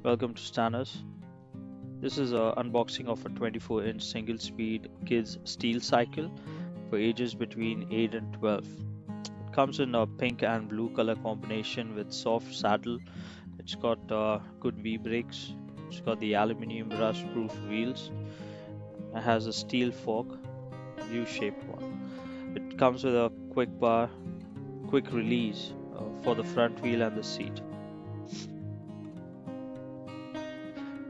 Welcome to stanna.s. This is an unboxing of a 24-inch single-speed kids steel cycle for ages between 8 and 12. It comes in a pink and blue color combination with soft saddle. It's got good V-brakes. It's got the aluminum rust-proof wheels. It has a steel fork, U-shaped one. It comes with a quick release for the front wheel and the seat.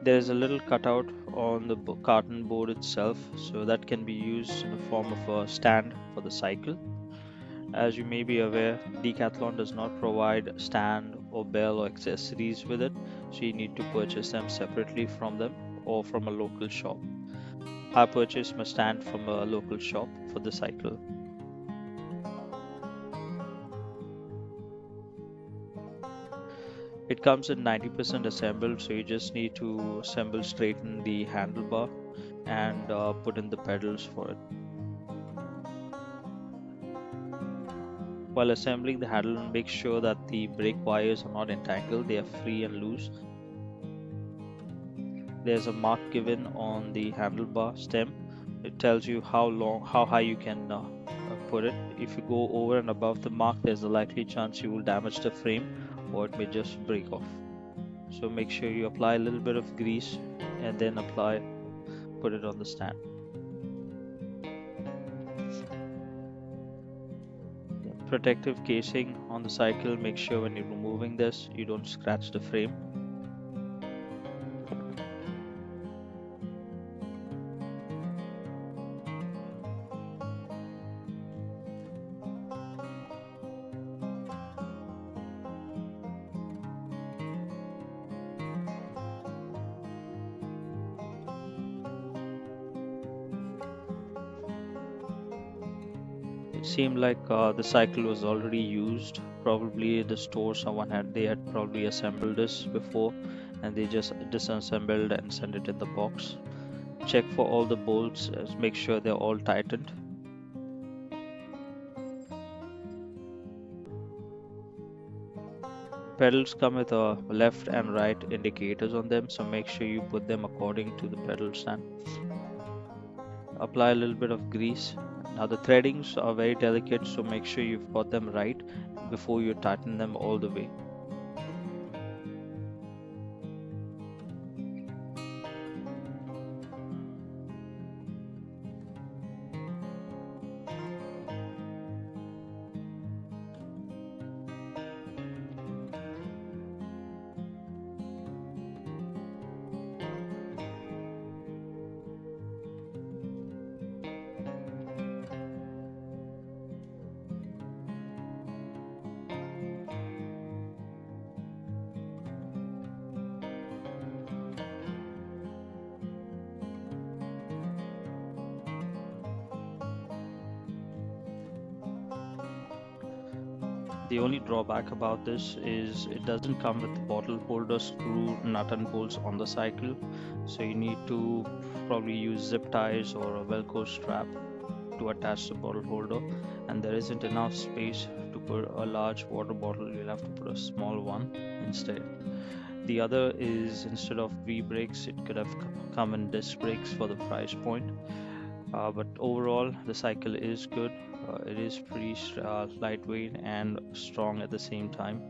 There is a little cutout on the carton board itself, so that can be used in the form of a stand for the cycle. As you may be aware, Decathlon does not provide stand or bell or accessories with it, so you need to purchase them separately from them or from a local shop. I purchased my stand from a local shop for the cycle. It comes in 90% assembled, so you just need to straighten the handlebar and put in the pedals for it. While assembling the handle, make sure that the brake wires are not entangled, they are free and loose. There's a mark given on the handlebar stem. It tells you how high you can put it. If you go over and above the mark, there's a likely chance you will damage the frame or it may just break off. So make sure you apply a little bit of grease and then put it on the stand. Protective casing on the cycle. Make sure when you're removing this, you don't scratch the frame. It seemed like the cycle was already used. Probably the store they had probably assembled this before and they just disassembled and sent it in the box. Check for all the bolts, make sure they're all tightened. Pedals come with a left and right indicators on them, so make sure you put them according to the pedal stand. Apply a little bit of grease. Now the threadings are very delicate, so make sure you've got them right before you tighten them all the way. The only drawback about this is it doesn't come with the bottle holder screw nut and bolts on the cycle, so you need to probably use zip ties or a velcro strap to attach the bottle holder, and there isn't enough space to put a large water bottle. You'll have to put a small one instead. The other is, instead of V brakes, it could have come in disc brakes for the price point. But overall the cycle is good. It is pretty lightweight and strong at the same time.